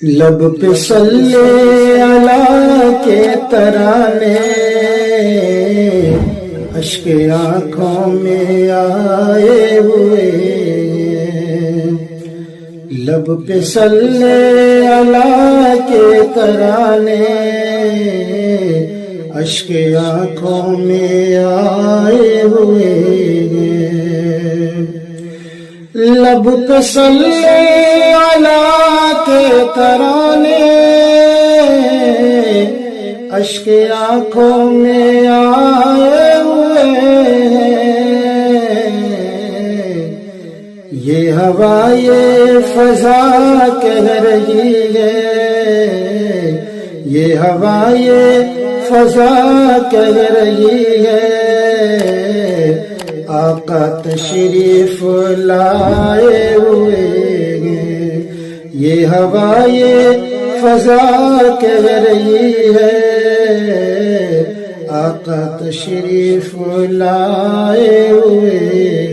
لب پہ صلی علی کے ترانے اشک آنکھوں میں آئے ہوئے، لب پہ صلی علی کے ترانے اشک آنکھوں میں آئے ہوئے، لب پہ صلی علی کے ترانے اشک آنکھوں میں آئے ہوئے، یہ ہوا یہ فضا کہہ رہی ہے، یہ ہوا یہ فضا کہہ رہی ہے، آقا تشریف لائے ہوئے، یہ ہوا یہ فضا کہہ رہی ہے، آقا تشریف لائے ہوئے۔